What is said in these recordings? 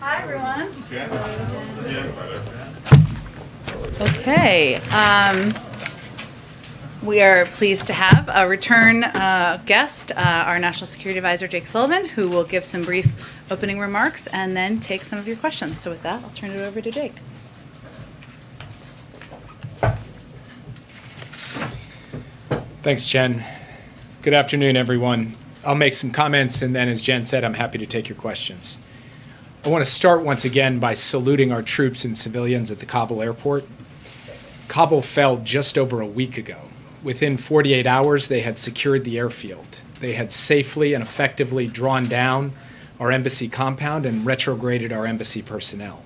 Hi, everyone. Jen. Okay. We are pleased to have a return guest, our National Security Advisor, Jake Sullivan, who will give some brief opening remarks and then take some of your questions. So with that, I'll turn it over to Jake. Thanks, Jen. Good afternoon, everyone. I'll make some comments, and then, as Jen said, I'm happy to take your questions. I want to start once again by saluting our troops and civilians at the Kabul airport. Kabul fell just over a week ago. Within 48 hours, they had secured the airfield. They had safely and effectively drawn down our embassy compound and retrograded our embassy personnel.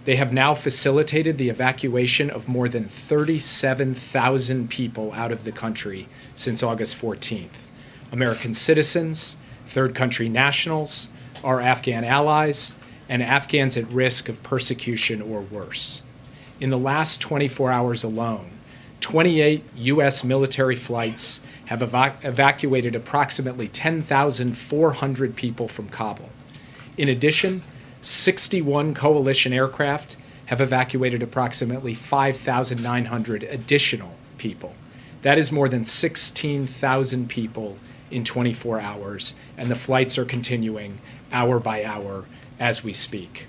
They have now facilitated the evacuation of more than 37,000 people out of the country since August 14th. American citizens, third country nationals, our Afghan allies, and Afghans at risk of persecution or worse. In the last 24 hours alone, 28 U.S. military flights have evacuated approximately 10,400 people from Kabul. In addition, 61 coalition aircraft have evacuated approximately 5,900 additional people. That is more than 16,000 people in 24 hours, and the flights are continuing hour by hour as we speak.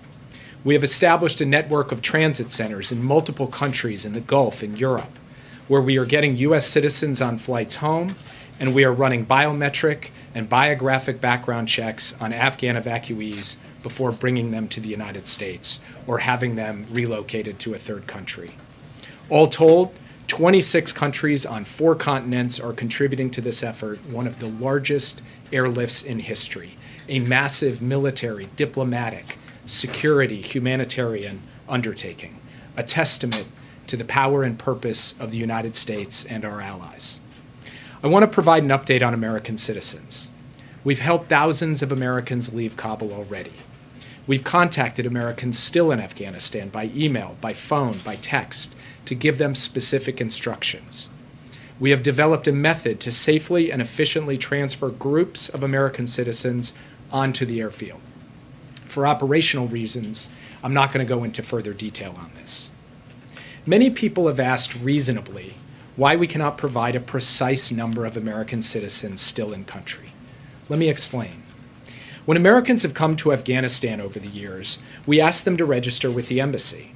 We have established a network of transit centers in multiple countries in the Gulf and Europe, where we are getting U.S. citizens on flights home, and we are running biometric and biographic background checks on Afghan evacuees before bringing them to the United States or having them relocated to a third country. All told, 26 countries on 4 continents are contributing to this effort, one of the largest airlifts in history, a massive military, diplomatic, security, humanitarian undertaking, a testament to the power and purpose of the United States and our allies. I want to provide an update on American citizens. We've helped thousands of Americans leave Kabul already. We've contacted Americans still in Afghanistan by email, by phone, by text, to give them specific instructions. We have developed a method to safely and efficiently transfer groups of American citizens onto the airfield. For operational reasons, I'm not going to go into further detail on this. Many people have asked reasonably why we cannot provide a precise number of American citizens still in country. Let me explain. When Americans have come to Afghanistan over the years, we ask them to register with the embassy.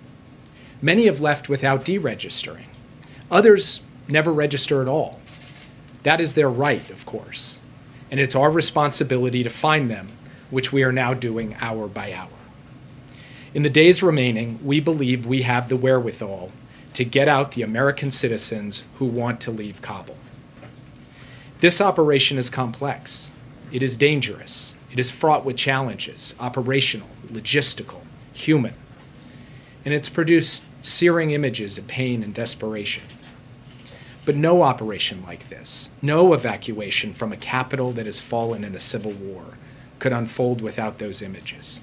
Many have left without deregistering. Others never register at all. That is their right, of course, and it's our responsibility to find them, which we are now doing hour by hour. In the days remaining, we believe we have the wherewithal to get out the American citizens who want to leave Kabul. This operation is complex. It is dangerous. It is fraught with challenges, operational, logistical, human. And it's produced searing images of pain and desperation. But no operation like this, no evacuation from a capital that has fallen in a civil war, could unfold without those images.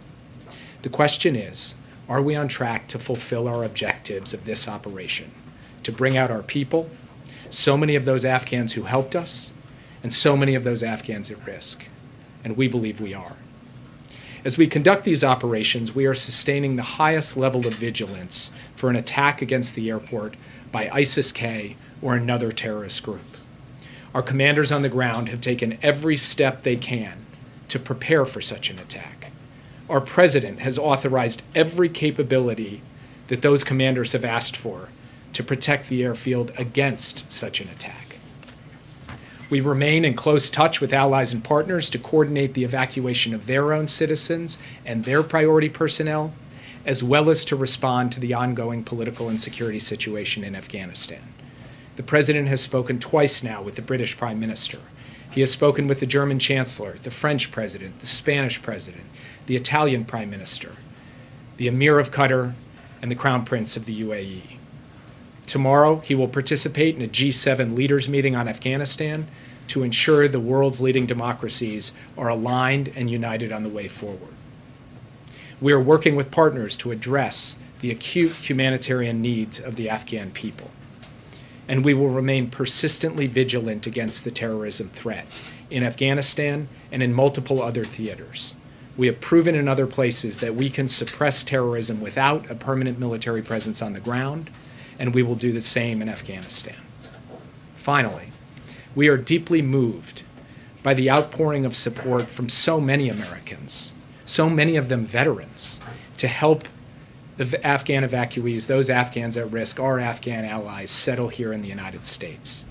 The question is, are we on track to fulfill our objectives of this operation, to bring out our people, so many of those Afghans who helped us, and so many of those Afghans at risk? And we believe we are. As we conduct these operations, we are sustaining the highest level of vigilance for an attack against the airport by ISIS-K or another terrorist group. Our commanders on the ground have taken every step they can to prepare for such an attack. Our president has authorized every capability that those commanders have asked for to protect the airfield against such an attack. We remain in close touch with allies and partners to coordinate the evacuation of their own citizens and their priority personnel, as well as to respond to the ongoing political and security situation in Afghanistan. The President has spoken twice now with the British Prime Minister. He has spoken with the German Chancellor, the French President, the Spanish President, the Italian Prime Minister, the Emir of Qatar, and the Crown Prince of the UAE. Tomorrow, he will participate in a G7 leaders meeting on Afghanistan to ensure the world's leading democracies are aligned and united on the way forward. We are working with partners to address the acute humanitarian needs of the Afghan people. And we will remain persistently vigilant against the terrorism threat in Afghanistan and in multiple other theaters. We have proven in other places that we can suppress terrorism without a permanent military presence on the ground, and we will do the same in Afghanistan. Finally, we are deeply moved by the outpouring of support from so many Americans, so many of them veterans, to help the Afghan evacuees, those Afghans at risk, our Afghan allies, settle here in the United States.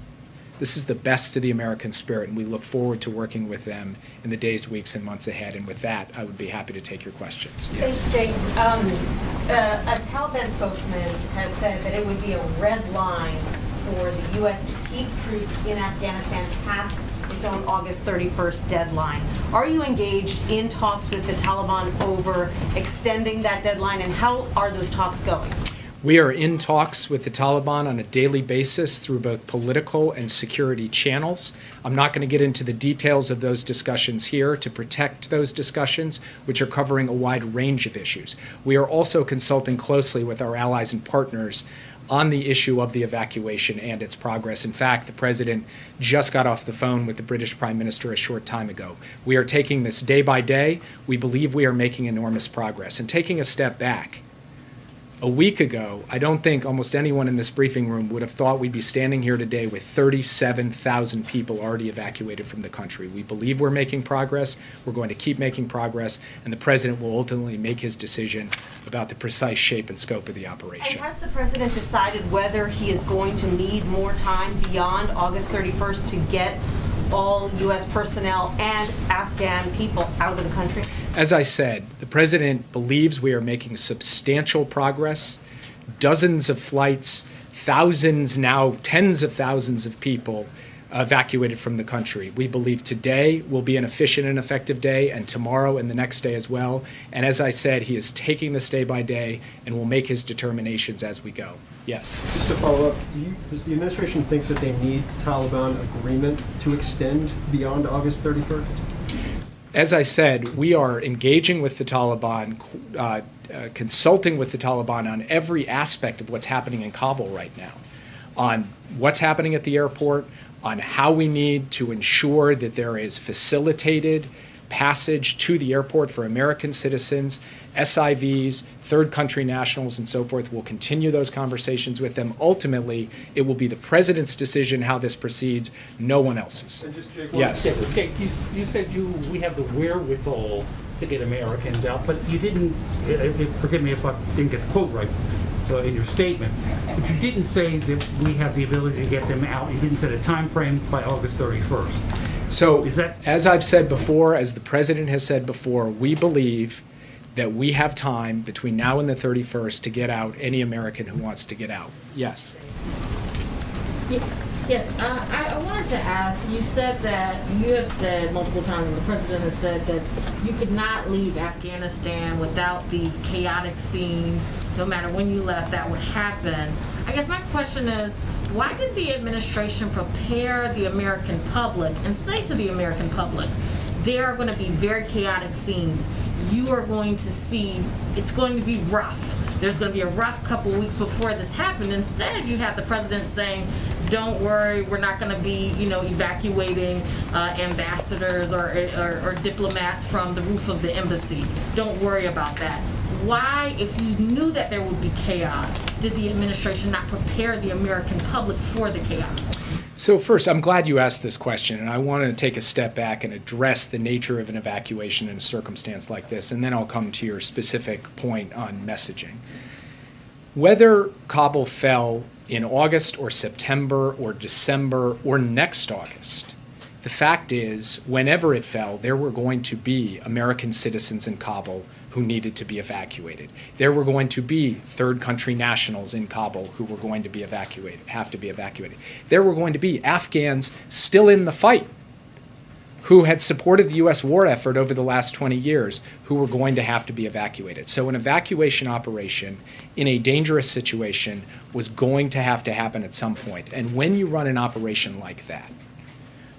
This is the best of the American spirit, and we look forward to working with them in the days, weeks, and months ahead. And with that, I would be happy to take your questions. Thanks, Jake. A Taliban spokesman has said that it would be a red line for the U.S. to keep troops in Afghanistan past its own August 31st deadline. Are you engaged in talks with the Taliban over extending that deadline, and how are those talks going? We are in talks with the Taliban on a daily basis through both political and security channels. I'm not going to get into the details of those discussions here to protect those discussions, which are covering a wide range of issues. We are also consulting closely with our allies and partners on the issue of the evacuation and its progress. In fact, the President just got off the phone with the British Prime Minister a short time ago. We are taking this day by day. We believe we are making enormous progress. And taking a step back, a week ago, I don't think almost anyone in this briefing room would have thought we'd be standing here today with 37,000 people already evacuated from the country. We believe we're making progress. We're going to keep making progress, and the President will ultimately make his decision about the precise shape and scope of the operation. And has the President decided whether he is going to need more time beyond August 31st to get all U.S. personnel and Afghan people out of the country? As I said, the President believes we are making substantial progress. Dozens of flights, thousands, now tens of thousands of people evacuated from the country. We believe today will be an efficient and effective day, and tomorrow and the next day as well. And as I said, he is taking this day by day and will make his determinations as we go. Yes. Just to follow up, does the administration think that they need Taliban agreement to extend beyond August 31st? As I said, we are engaging with the Taliban, consulting with the Taliban on every aspect of what's happening in Kabul right now, on what's happening at the airport, on how we need to ensure that there is facilitated passage to the airport for American citizens, SIVs, third country nationals, and so forth. We'll continue those conversations with them. Ultimately, it will be the President's decision how this proceeds, no one else's. And just, Jake, Yes. Okay, you said we have the wherewithal to get Americans out, but you didn't, forgive me if I didn't get the quote right in your statement, but you didn't say that we have the ability to get them out. You didn't set a time frame by August 31st. So, Is that- as I've said before, as the President has said before, we believe that we have time between now and the 31st to get out any American who wants to get out. Yes. Yes, I wanted to ask, you said that, you have said multiple times, and the President has said that you could not leave Afghanistan without these chaotic scenes. No matter when you left, that would happen. I guess my question is, why did the administration prepare the American public and say to the American public, there are going to be very chaotic scenes. You are going to see, it's going to be rough. There's going to be a rough couple of weeks before this happened. Instead, you have the President saying, don't worry, we're not going to be, evacuating ambassadors or diplomats from the roof of the embassy. Don't worry about that. Why, if you knew that there would be chaos, did the administration not prepare the American public for the chaos? So first, I'm glad you asked this question, and I want to take a step back and address the nature of an evacuation in a circumstance like this, and then I'll come to your specific point on messaging. Whether Kabul fell in August or September or December or next August, the fact is, whenever it fell, there were going to be American citizens in Kabul who needed to be evacuated. There were going to be third country nationals in Kabul who were going to be have to be evacuated. There were going to be Afghans still in the fight who had supported the U.S. war effort over the last 20 years who were going to have to be evacuated. So an evacuation operation in a dangerous situation was going to have to happen at some point. And when you run an operation like that,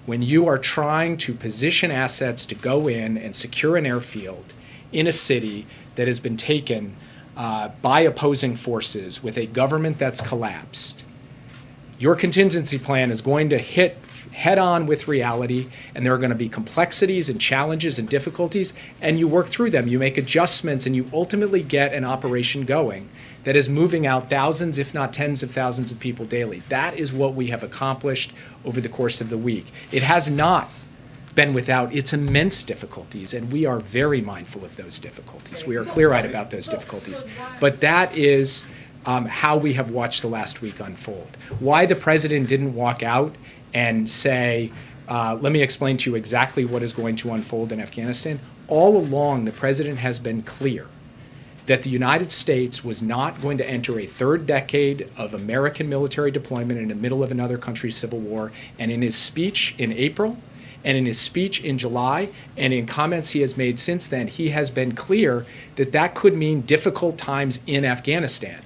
when you are trying to position assets to go in and secure an airfield in a city that has been taken by opposing forces with a government that's collapsed, your contingency plan is going to hit head on with reality, and there are going to be complexities and challenges and difficulties, and you work through them. You make adjustments, and you ultimately get an operation going that is moving out thousands, if not tens of thousands of people daily. That is what we have accomplished over the course of the week. It has not been without its immense difficulties, and we are very mindful of those difficulties. We are clear-eyed about those difficulties. But that is how we have watched the last week unfold. Why the president didn't walk out and say, let me explain to you exactly what is going to unfold in Afghanistan. All along, the president has been clear that the United States was not going to enter a third decade of American military deployment in the middle of another country's civil war. And in his speech in April, and in his speech in July, and in comments he has made since then, he has been clear that that could mean difficult times in Afghanistan.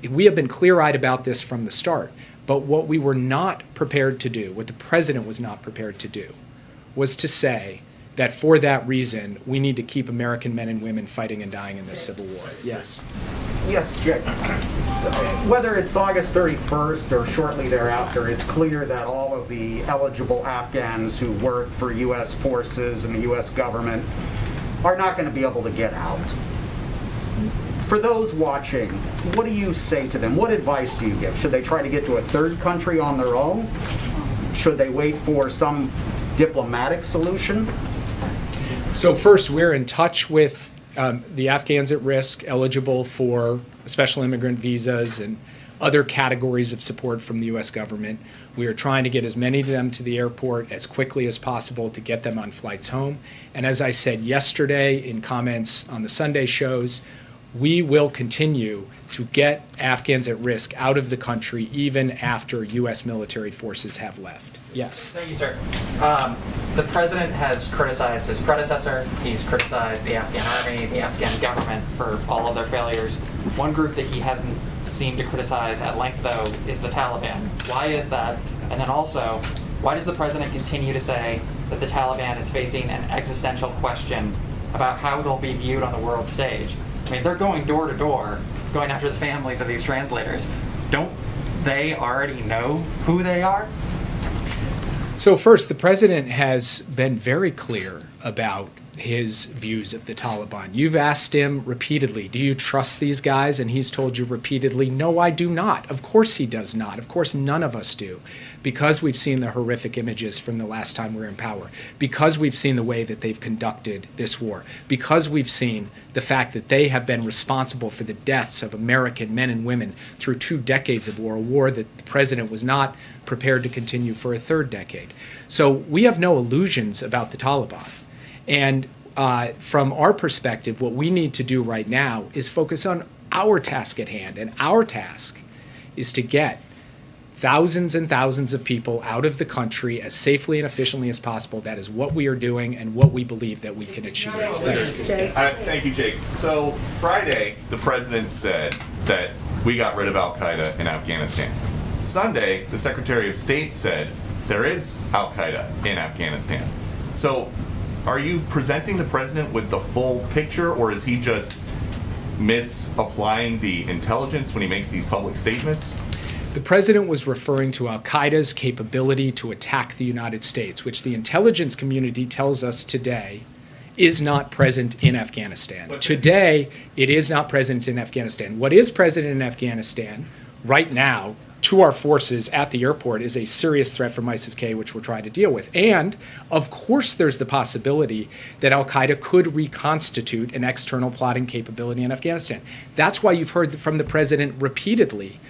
We have been clear-eyed about this from the start. But what we were not prepared to do, what the president was not prepared to do, was to say that for that reason, we need to keep American men and women fighting and dying in this civil war. Yes. Yes, Jake. Whether it's August 31st or shortly thereafter, it's clear that all of the eligible Afghans who work for U.S. forces and the U.S. government are not going to be able to get out. For those watching, what do you say to them? What advice do you give? Should they try to get to a third country on their own? Should they wait for some diplomatic solution? So first, we're in touch with the Afghans at risk, eligible for special immigrant visas and other categories of support from the U.S. government. We are trying to get as many of them to the airport as quickly as possible to get them on flights home. And as I said yesterday in comments on the Sunday shows, we will continue to get Afghans at risk out of the country even after U.S. military forces have left. Yes. Thank you, sir. The president has criticized his predecessor. He's criticized the Afghan army, the Afghan government for all of their failures. One group that he hasn't seemed to criticize at length, though, is the Taliban. Why is that? And then also, why does the president continue to say that the Taliban is facing an existential question about how they'll be viewed on the world stage? I mean, they're going door to door, going after the families of these translators. Don't they already know who they are? So first, the president has been very clear about his views of the Taliban. You've asked him repeatedly, do you trust these guys? And he's told you repeatedly, no, I do not. Of course he does not. Of course none of us do, because we've seen the horrific images from the last time we were in power, because we've seen the way that they've conducted this war, because we've seen the fact that they have been responsible for the deaths of American men and women through 2 decades of war, a war that the president was not prepared to continue for a third decade. So we have no illusions about the Taliban. And from our perspective, what we need to do right now is focus on our task at hand. And our task is to get thousands and thousands of people out of the country as safely and efficiently as possible. That is what we are doing and what we believe that we can achieve. Thank you, Jake. So Friday, the president said that we got rid of al-Qaeda in Afghanistan. Sunday, the Secretary of State said there is al-Qaeda in Afghanistan. So are you presenting the president with the full picture, or is he just misapplying the intelligence when he makes these public statements? The president was referring to al-Qaeda's capability to attack the United States, which the intelligence community tells us today is not present in Afghanistan. Today, it is not present in Afghanistan. What is present in Afghanistan right now to our forces at the airport is a serious threat from ISIS-K, which we're trying to deal with. And, of course, there's the possibility that al-Qaeda could reconstitute an external plotting capability in Afghanistan. That's why you've heard from the president repeatedly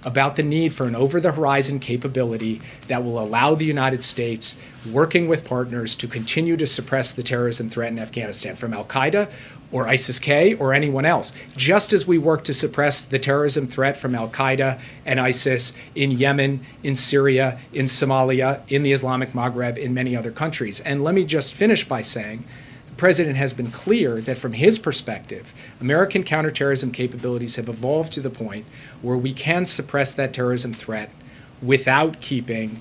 about the need for an over-the-horizon capability that will allow the United States, working with partners, to continue to suppress the terrorism threat in Afghanistan from al-Qaeda or ISIS-K or anyone else, just as we work to suppress the terrorism threat from al-Qaeda and ISIS in Yemen, in Syria, in Somalia, in the Islamic Maghreb, in many other countries. And let me just finish by saying the president has been clear that from his perspective, American counterterrorism capabilities have evolved to the point where we can suppress that terrorism threat without keeping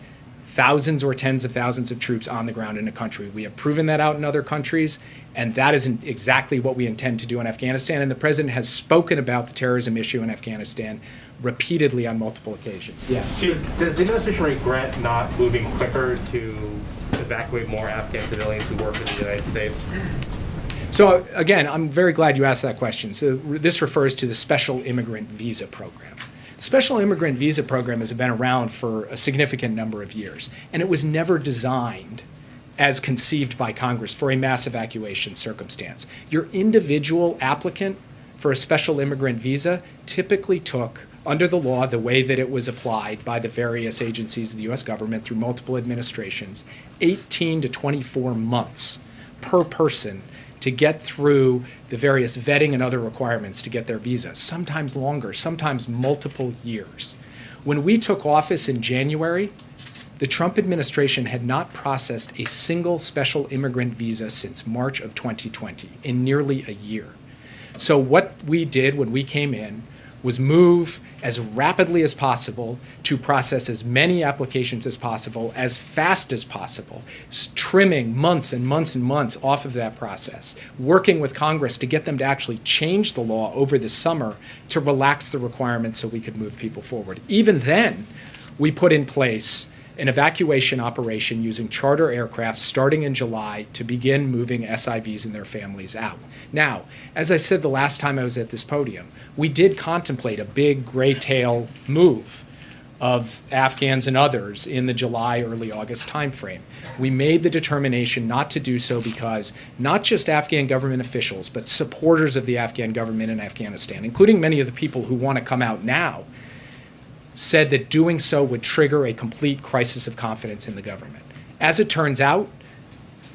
thousands or tens of thousands of troops on the ground in a country. We have proven that out in other countries, and that isn't exactly what we intend to do in Afghanistan. And the president has spoken about the terrorism issue in Afghanistan repeatedly on multiple occasions. Yes. Does the administration regret not moving quicker to evacuate more Afghan civilians who work in the United States? So again, I'm very glad you asked that question. So this refers to the Special Immigrant Visa Program. The Special Immigrant Visa Program has been around for a significant number of years, and it was never designed as conceived by Congress for a mass evacuation circumstance. Your individual applicant for a special immigrant visa typically took, under the law, the way that it was applied by the various agencies of the U.S. government through multiple administrations, 18 to 24 months per person to get through the various vetting and other requirements to get their visa, sometimes longer, sometimes multiple years. When we took office in January, the Trump administration had not processed a single special immigrant visa since March of 2020, in nearly a year. So what we did when we came in was move as rapidly as possible to process as many applications as possible, as fast as possible, trimming months and months and months off of that process, working with Congress to get them to actually change the law over the summer to relax the requirements so we could move people forward. Even then, we put in place an evacuation operation using charter aircraft starting in July to begin moving SIVs and their families out. Now, as I said the last time I was at this podium, we did contemplate a big gray tail move of Afghans and others in the July, early August timeframe. We made the determination not to do so because not just Afghan government officials, but supporters of the Afghan government in Afghanistan, including many of the people who want to come out now, said that doing so would trigger a complete crisis of confidence in the government. As it turns out,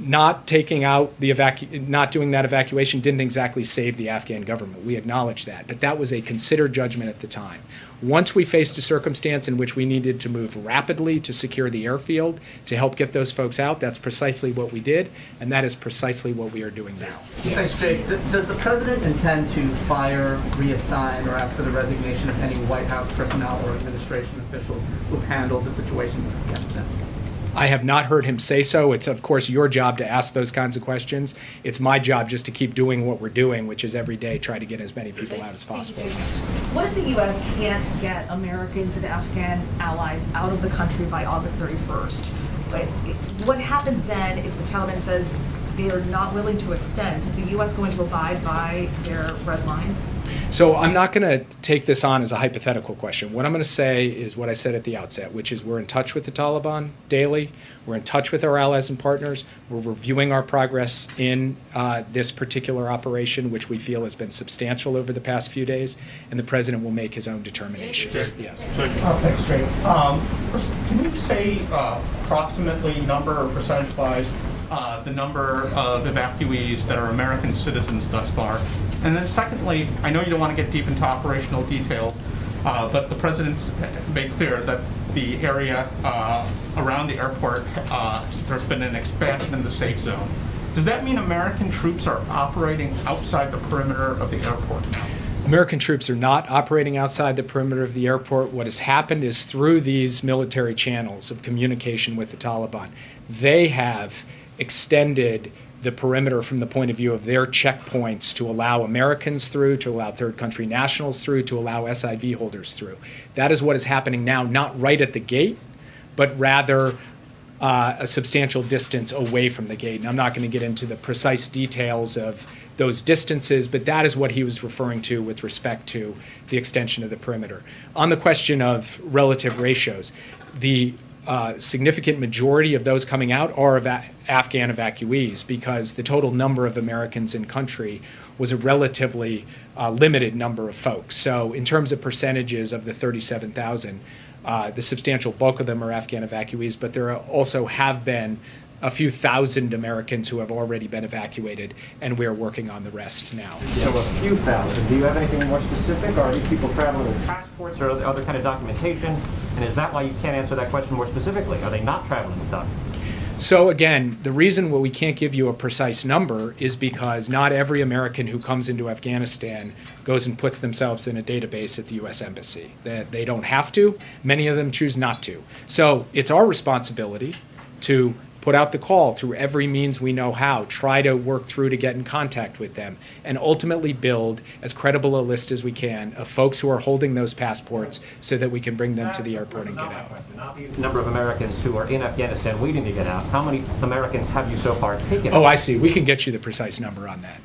not doing that evacuation didn't exactly save the Afghan government. We acknowledge that, but that was a considered judgment at the time. Once we faced a circumstance in which we needed to move rapidly to secure the airfield to help get those folks out, that's precisely what we did, and that is precisely what we are doing now. Thanks, Jake. Does the president intend to fire, reassign, or ask for the resignation of any White House personnel or administration officials who've handled the situation in Afghanistan? I have not heard him say so. It's, of course, your job to ask those kinds of questions. It's my job just to keep doing what we're doing, which is every day try to get as many people out as possible. What if the U.S. can't get Americans and Afghan allies out of the country by August 31st? What happens then if the Taliban says they're not willing to extend? Is the U.S. going to abide by their red lines? So I'm not going to take this on as a hypothetical question. What I'm going to say is what I said at the outset, which is we're in touch with the Taliban daily. We're in touch with our allies and partners. We're reviewing our progress in this particular operation, which we feel has been substantial over the past few days, and the president will make his own determinations. Yes. Thanks, Jake. Can you say approximately number or percentage-wise the number of evacuees that are American citizens thus far? And then secondly, I know you don't want to get deep into operational details, but the president's made clear that the area around the airport, there's been an expansion in the safe zone. Does that mean American troops are operating outside the perimeter of the airport now? American troops are not operating outside the perimeter of the airport. What has happened is through these military channels of communication with the Taliban, they have extended the perimeter from the point of view of their checkpoints to allow Americans through, to allow third country nationals through, to allow SIV holders through. That is what is happening now, not right at the gate, but rather a substantial distance away from the gate. And I'm not going to get into the precise details of those distances, but that is what he was referring to with respect to the extension of the perimeter. On the question of relative ratios, the significant majority of those coming out are Afghan evacuees, because the total number of Americans in country was a relatively limited number of folks. So in terms of percentages of the 37,000, the substantial bulk of them are Afghan evacuees, but there also have been a few thousand Americans who have already been evacuated, and we are working on the rest now. So a few thousand. Do you have anything more specific? Are these people traveling with passports or other kind of documentation? And is that why you can't answer that question more specifically? Are they not traveling with documents? So again, the reason why we can't give you a precise number is because not every American who comes into Afghanistan goes and puts themselves in a database at the U.S. Embassy. They don't have to. Many of them choose not to. So it's our responsibility to put out the call through every means we know how, try to work through to get in contact with them, and ultimately build as credible a list as we can of folks who are holding those passports so that we can bring them to the airport and get out. The number of Americans who are in Afghanistan waiting to get out, how many Americans have you so far taken? Oh, I see. We can get you the precise number on that.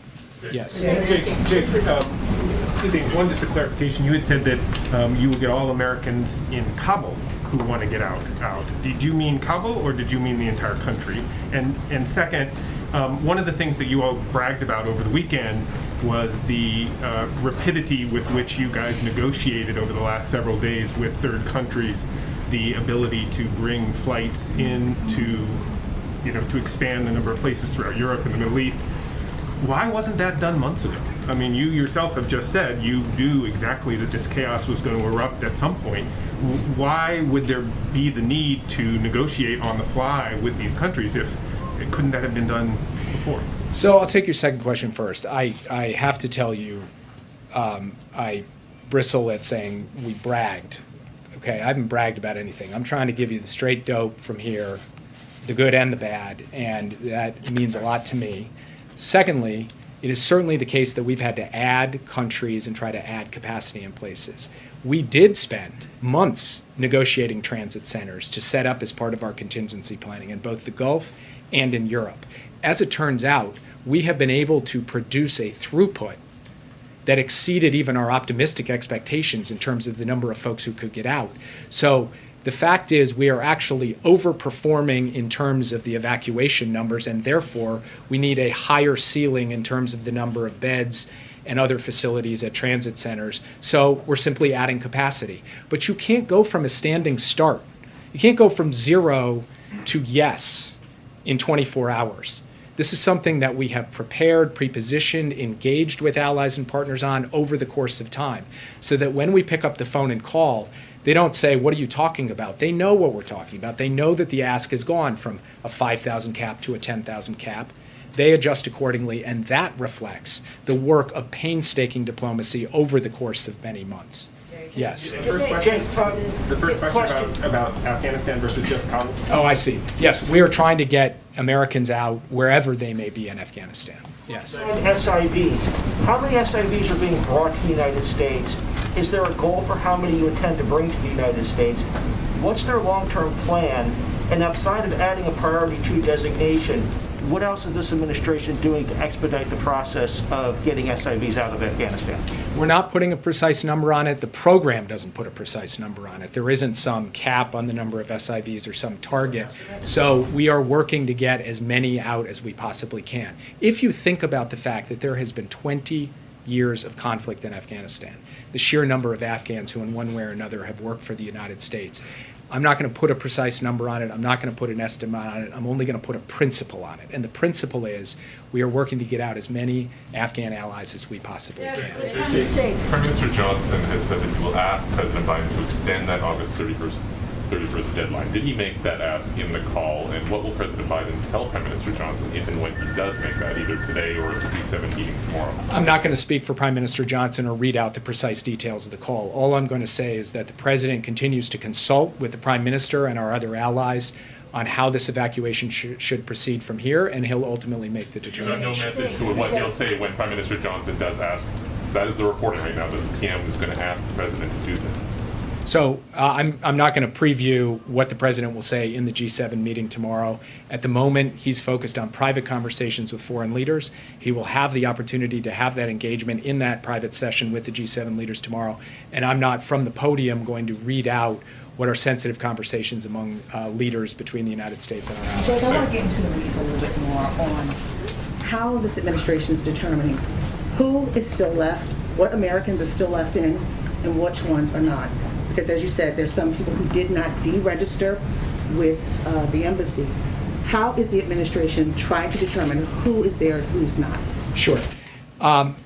Yes. Jake, two things. One, just a clarification. You had said that you will get all Americans in Kabul who want to get out. Did you mean Kabul or did you mean the entire country? And second, one of the things that you all bragged about over the weekend was the rapidity with which you guys negotiated over the last several days with third countries the ability to bring flights in to expand the number of places throughout Europe and the Middle East. Why wasn't that done months ago? I mean, you yourself have just said you knew exactly that this chaos was going to erupt at some point. Why would there be the need to negotiate on the fly with these countries if couldn't that have been done before? So I'll take your second question first. I have to tell you, I bristle at saying we bragged. Okay, I haven't bragged about anything. I'm trying to give you the straight dope from here, the good and the bad, and that means a lot to me. Secondly, it is certainly the case that we've had to add countries and try to add capacity in places. We did spend months negotiating transit centers to set up as part of our contingency planning in both the Gulf and in Europe. As it turns out, we have been able to produce a throughput that exceeded even our optimistic expectations in terms of the number of folks who could get out. So the fact is we are actually overperforming in terms of the evacuation numbers, and therefore we need a higher ceiling in terms of the number of beds and other facilities at transit centers. So we're simply adding capacity. But you can't go from a standing start. You can't go from 0 to yes in 24 hours. This is something that we have prepared, pre-positioned, engaged with allies and partners on over the course of time, so that when we pick up the phone and call, they don't say, what are you talking about? They know what we're talking about. They know that the ask has gone from a 5,000 cap to a 10,000 cap. They adjust accordingly, and that reflects the work of painstaking diplomacy over the course of many months. Yes. The first question about Afghanistan versus just Kabul. Oh, I see. Yes, we are trying to get Americans out wherever they may be in Afghanistan. Yes. SIVs. How many SIVs are being brought to the United States? Is there a goal for how many you intend to bring to the United States? What's their long-term plan? And outside of adding a priority 2 designation, what else is this administration doing to expedite the process of getting SIVs out of Afghanistan? We're not putting a precise number on it. The program doesn't put a precise number on it. There isn't some cap on the number of SIVs or some target. So we are working to get as many out as we possibly can. If you think about the fact that there has been 20 years of conflict in Afghanistan, the sheer number of Afghans who in one way or another have worked for the United States, I'm not going to put a precise number on it. I'm not going to put an estimate on it. I'm only going to put a principle on it. And the principle is we are working to get out as many Afghan allies as we possibly can. Prime Minister Johnson has said that he will ask President Biden to extend that August 31st deadline. Did he make that ask in the call? And what will President Biden tell Prime Minister Johnson if and when he does make that, either today or at the G7 meeting tomorrow? I'm not going to speak for Prime Minister Johnson or read out the precise details of the call. All I'm going to say is that the President continues to consult with the Prime Minister and our other allies on how this evacuation should proceed from here, and he'll ultimately make the determination. You have no message to what he'll say when Prime Minister Johnson does ask. That is the reporting right now that the PM is going to ask the President to do this. So I'm not going to preview what the President will say in the G7 meeting tomorrow. At the moment, he's focused on private conversations with foreign leaders. He will have the opportunity to have that engagement in that private session with the G7 leaders tomorrow. And I'm not, from the podium, going to read out what are sensitive conversations among leaders between the United States and our allies. Jake, I want to get into the weeds a little bit more on how this administration is determining who is still left, what Americans are still left in, and which ones are not. Because as you said, there's some people who did not deregister with the embassy. How is the administration trying to determine who is there and who's not? Sure.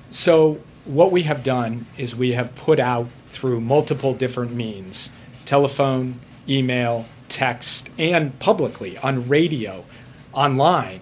So what we have done is we have put out through multiple different means, telephone, email, text, and publicly on radio, online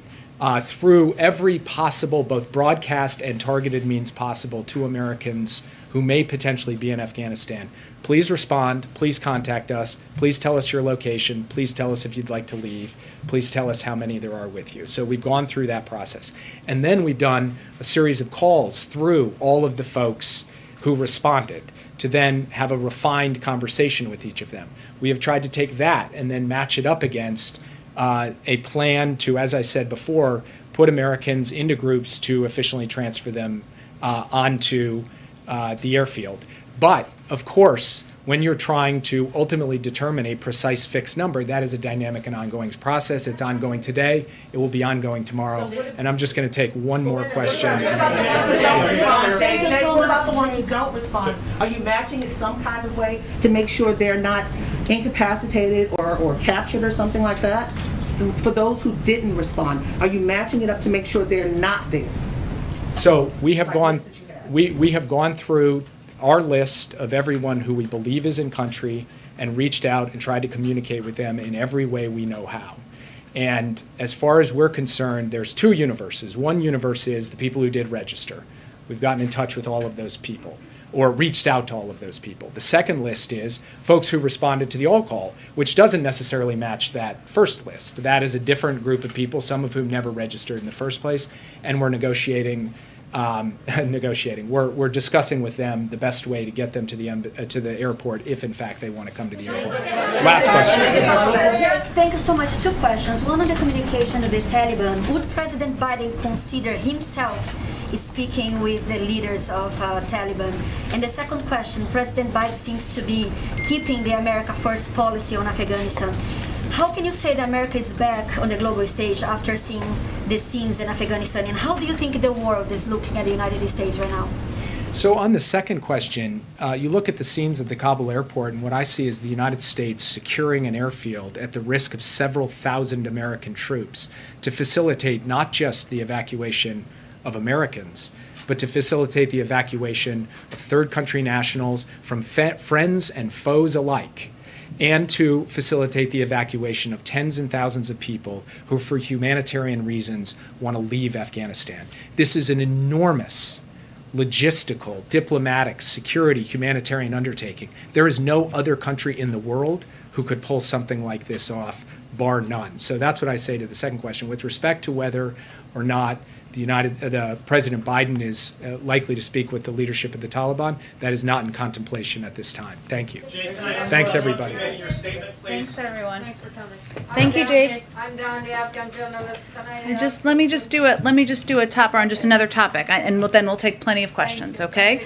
through every possible, both broadcast and targeted means possible to Americans who may potentially be in Afghanistan. Please respond. Please contact us. Please tell us your location. Please tell us if you'd like to leave. Please tell us how many there are with you. So we've gone through that process. And then we've done a series of calls through all of the folks who responded to then have a refined conversation with each of them. We have tried to take that and then match it up against a plan to, as I said before, put Americans into groups to efficiently transfer them onto the airfield. But, of course, when you're trying to ultimately determine a precise fixed number, that is a dynamic and ongoing process. It's ongoing today. It will be ongoing tomorrow. And I'm just going to take one more question. What about the ones who don't respond? Are you matching it some kind of way to make sure they're not incapacitated or captured or something like that? For those who didn't respond, are you matching it up to make sure they're not there? So we have gone through our list of everyone who we believe is in country and reached out and tried to communicate with them in every way we know how. And as far as we're concerned, there's two universes. One universe is the people who did register. We've gotten in touch with all of those people, or reached out to all of those people. The second list is folks who responded to the all call, which doesn't necessarily match that first list. That is a different group of people, some of whom never registered in the first place, and we're negotiating. We're discussing with them the best way to get them to the airport if, in fact, they want to come to the airport. Last question. Thank you so much. Two questions. One on the communication of the Taliban. Would President Biden consider himself speaking with the leaders of Taliban? And the second question, President Biden seems to be keeping the America First policy on Afghanistan. How can you say that America is back on the global stage after seeing the scenes in Afghanistan? And how do you think the world is looking at the United States right now? So on the second question, you look at the scenes at the Kabul airport, and what I see is the United States securing an airfield at the risk of several thousand American troops to facilitate not just the evacuation of Americans, but to facilitate the evacuation of third country nationals from friends and foes alike, and to facilitate the evacuation of tens and thousands of people who, for humanitarian reasons, want to leave Afghanistan. This is an enormous logistical, diplomatic, security, humanitarian undertaking. There is no other country in the world who could pull something like this off, bar none. So that's what I say to the second question. With respect to whether or not President Biden is likely to speak with the leadership of the Taliban, that is not in contemplation at this time. Thank you. Thanks, everybody. Thanks, everyone. Thanks for coming. Thank you, Jade. I'm Don, the Afghan journalist. Can I, Let me just do a topper on just another topic, and then we'll take plenty of questions. Okay.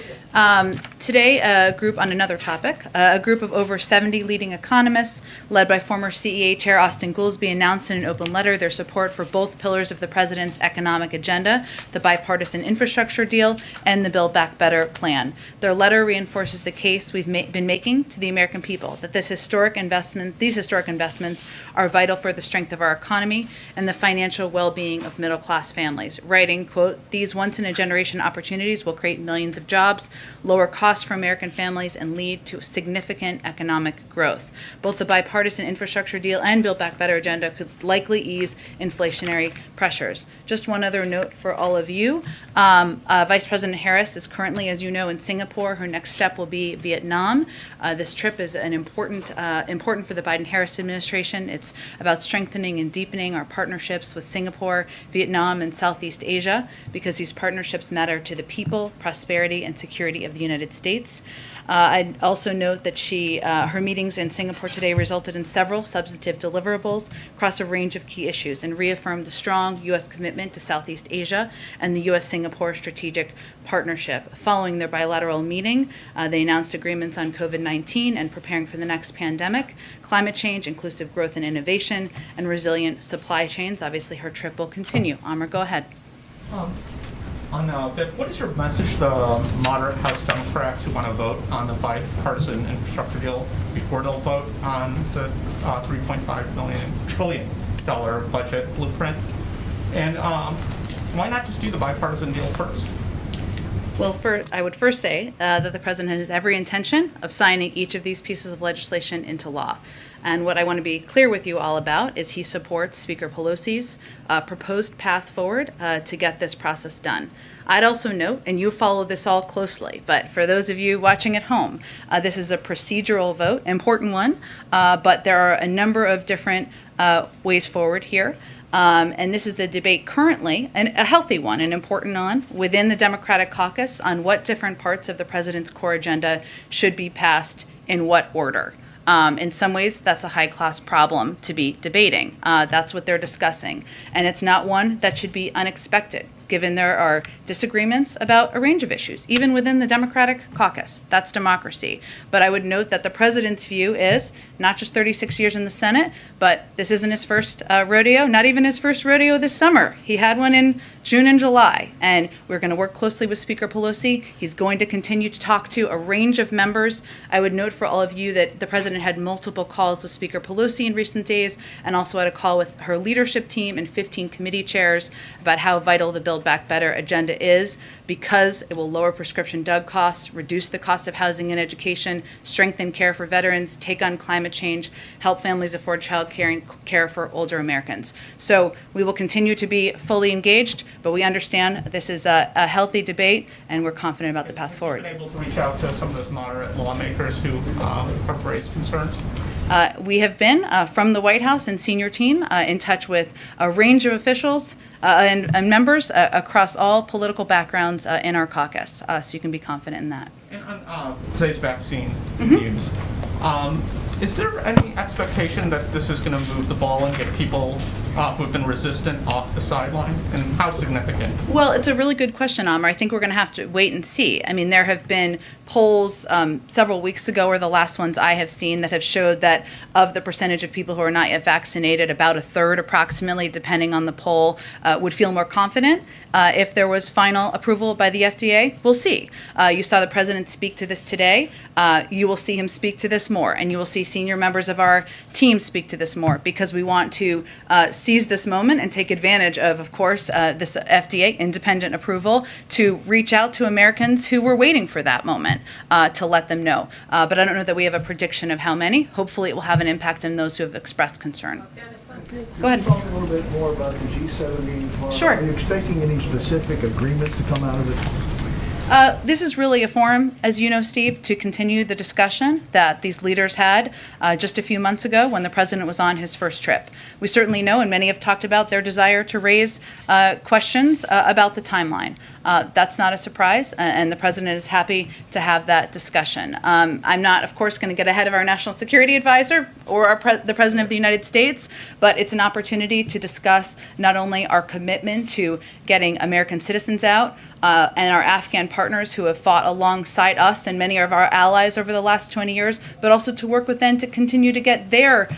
Today, a group on another topic. A group of over 70 leading economists, led by former CEA Chair Austin Goolsbee, announced in an open letter their support for both pillars of the president's economic agenda, the bipartisan infrastructure deal, and the Build Back Better plan. Their letter reinforces the case we've been making to the American people that these historic investments are vital for the strength of our economy and the financial well-being of middle-class families, writing, quote, "These once-in-a-generation opportunities will create millions of jobs, lower costs for American families, and lead to significant economic growth. Both the bipartisan infrastructure deal and Build Back Better agenda could likely ease inflationary pressures." Just one other note for all of you. Vice President Harris is currently, as you know, in Singapore. Her next step will be Vietnam. This trip is an important for the Biden-Harris administration. It's about strengthening and deepening our partnerships with Singapore, Vietnam, and Southeast Asia, because these partnerships matter to the people, prosperity, and security of the United States. I'd also note that her meetings in Singapore today resulted in several substantive deliverables across a range of key issues and reaffirmed the strong U.S. commitment to Southeast Asia and the U.S.-Singapore strategic partnership. Following their bilateral meeting, they announced agreements on COVID-19 and preparing for the next pandemic, climate change, inclusive growth and innovation, and resilient supply chains. Obviously, her trip will continue. Amr, go ahead. What is your message to the moderate House Democrats who want to vote on the bipartisan infrastructure deal before they'll vote on the $3.5 trillion budget blueprint? And why not just do the bipartisan deal first? Well, I would first say that the president has every intention of signing each of these pieces of legislation into law. And what I want to be clear with you all about is he supports Speaker Pelosi's proposed path forward to get this process done. I'd also note, and you follow this all closely, but for those of you watching at home, this is a procedural vote, important one, but there are a number of different ways forward here. And this is a debate currently, and a healthy one, an important one, within the Democratic caucus on what different parts of the president's core agenda should be passed in what order. In some ways, that's a high-class problem to be debating. That's what they're discussing. And it's not one that should be unexpected, given there are disagreements about a range of issues, even within the Democratic caucus. That's democracy. But I would note that the president's view is not just 36 years in the Senate, but this isn't his first rodeo, not even his first rodeo this summer. He had one in June and July, and we're going to work closely with Speaker Pelosi. He's going to continue to talk to a range of members. I would note for all of you that the president had multiple calls with Speaker Pelosi in recent days, and also had a call with her leadership team and 15 committee chairs about how vital the Build Back Better agenda is, because it will lower prescription drug costs, reduce the cost of housing and education, strengthen care for veterans, take on climate change, help families afford child care and care for older Americans. So we will continue to be fully engaged, but we understand this is a healthy debate, and we're confident about the path forward. Have you been able to reach out to some of those moderate lawmakers who have raised concerns? We have been, from the White House and senior team, in touch with a range of officials and members across all political backgrounds in our caucus, so you can be confident in that. And on today's vaccine news, is there any expectation that this is going to move the ball and get people who have been resistant off the sideline? And how significant? Well, it's a really good question, Amr. I think we're going to have to wait and see. I mean, there have been polls several weeks ago, or the last ones I have seen, that have showed that of the percentage of people who are not yet vaccinated, about a third approximately, depending on the poll, would feel more confident if there was final approval by the FDA. We'll see. You saw the president speak to this today. You will see him speak to this more, and you will see senior members of our team speak to this more, because we want to seize this moment and take advantage of course, this FDA independent approval to reach out to Americans who were waiting for that moment to let them know. But I don't know that we have a prediction of how many. Hopefully it will have an impact on those who have expressed concern. Go ahead. Talk a little bit more about the G7 meeting tomorrow. Sure. Are you expecting any specific agreements to come out of it? This is really a forum, as you know, Steve, to continue the discussion that these leaders had just a few months ago when the president was on his first trip. We certainly know, and many have talked about, their desire to raise questions about the timeline. That's not a surprise, and the president is happy to have that discussion. I'm not, of course, going to get ahead of our national security advisor or the president of the United States, but it's an opportunity to discuss not only our commitment to getting American citizens out and our Afghan partners who have fought alongside us and many of our allies over the last 20 years, but also to work with them to continue to get their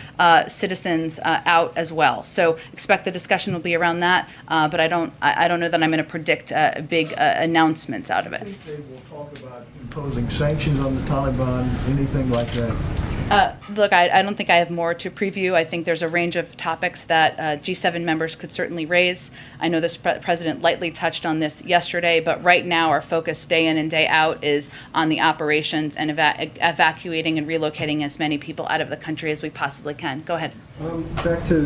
citizens out as well. So expect the discussion will be around that, but I don't know that I'm going to predict big announcements out of it. I think they will talk about imposing sanctions on the Taliban, anything like that. Look, I don't think I have more to preview. I think there's a range of topics that G7 members could certainly raise. I know this president lightly touched on this yesterday, but right now our focus day in and day out is on the operations and evacuating and relocating as many people out of the country as we possibly can. Go ahead. Back to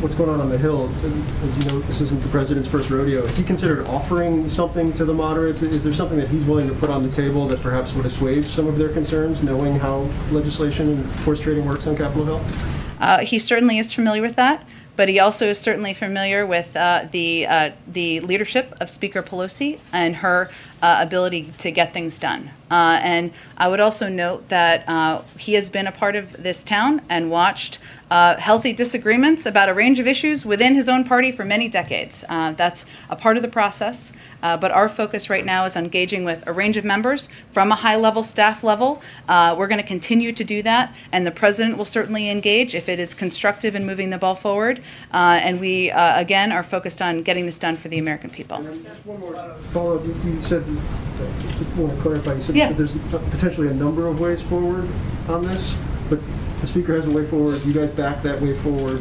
what's going on the Hill. As you know, this isn't the president's first rodeo. Has he considered offering something to the moderates? Is there something that he's willing to put on the table that perhaps would assuage some of their concerns, knowing how legislation and forced trading works on Capitol Hill? He certainly is familiar with that, but he also is certainly familiar with the leadership of Speaker Pelosi and her ability to get things done. And I would also note that he has been a part of this town and watched healthy disagreements about a range of issues within his own party for many decades. That's a part of the process. But our focus right now is engaging with a range of members from a high-level staff level. We're going to continue to do that, and the president will certainly engage if it is constructive in moving the ball forward. And we, again, are focused on getting this done for the American people. Just one more follow-up. You said, just want to clarify, you said that there's potentially a number of ways forward on this, but the Speaker has a way forward. You guys back that way forward,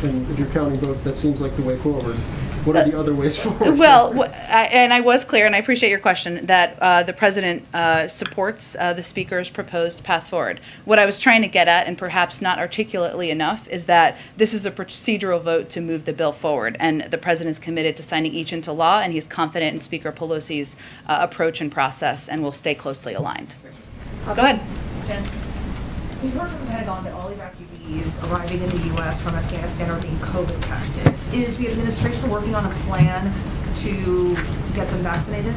and if you're counting votes, that seems like the way forward. What are the other ways forward? Well, and I was clear, and I appreciate your question, that the president supports the speaker's proposed path forward. What I was trying to get at, and perhaps not articulately enough, is that this is a procedural vote to move the bill forward, and the president is committed to signing each into law, and he's confident in Speaker Pelosi's approach and process, and will stay closely aligned. Go ahead. Jen. We heard from the Pentagon that all evacuees arriving in the U.S. from Afghanistan are being COVID tested. Is the administration working on a plan to get them vaccinated?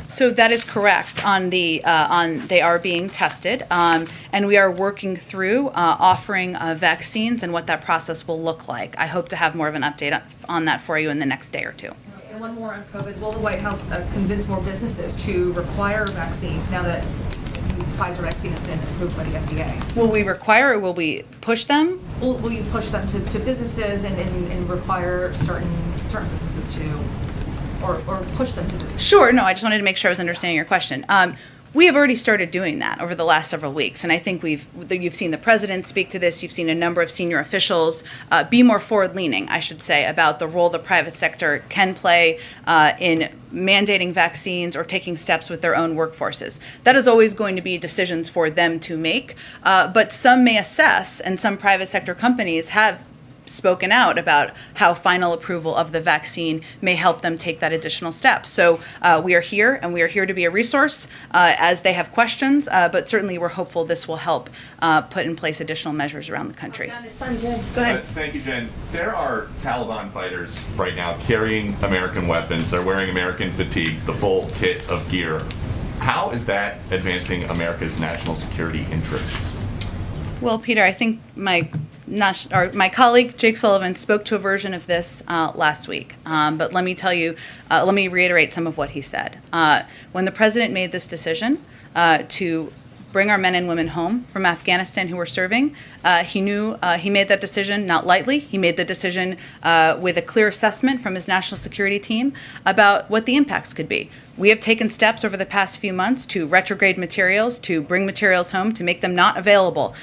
So that is correct. They are being tested, and we are working through offering vaccines and what that process will look like. I hope to have more of an update on that for you in the next day or two. And one more on COVID. Will the White House convince more businesses to require vaccines now that the Pfizer vaccine has been approved by the FDA? Will we require or will we push them? Will you push them to businesses and require certain businesses to, or push them to businesses? Sure. No, I just wanted to make sure I was understanding your question. We have already started doing that over the last several weeks, and I think you've seen the president speak to this. You've seen a number of senior officials be more forward-leaning, I should say, about the role the private sector can play in mandating vaccines or taking steps with their own workforces. That is always going to be decisions for them to make, but some may assess, and some private sector companies have spoken out about how final approval of the vaccine may help them take that additional step. So we are here, and we are here to be a resource as they have questions, but certainly we're hopeful this will help put in place additional measures around the country. Go ahead. Thank you, Jen. There are Taliban fighters right now carrying American weapons. They're wearing American fatigues, the full kit of gear. How is that advancing America's national security interests? Well, Peter, I think my colleague Jake Sullivan spoke to a version of this last week, but let me reiterate some of what he said. When the president made this decision to bring our men and women home from Afghanistan who were serving, he knew he made that decision not lightly. He made the decision with a clear assessment from his national security team about what the impacts could be. We have taken steps over the past few months to retrograde materials, to bring materials home, to make them not available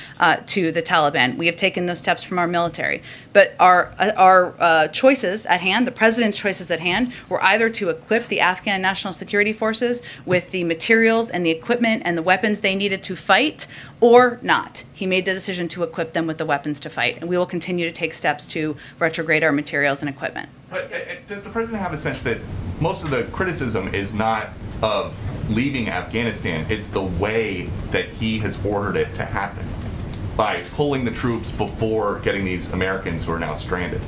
to the Taliban. We have taken those steps from our military. But our choices at hand, the president's choices at hand, were either to equip the Afghan National Security Forces with the materials and the equipment and the weapons they needed to fight, or not. He made the decision to equip them with the weapons to fight, and we will continue to take steps to retrograde our materials and equipment. But does the president have a sense that most of the criticism is not of leaving Afghanistan, it's the way that he has ordered it to happen by pulling the troops before getting these Americans who are now stranded?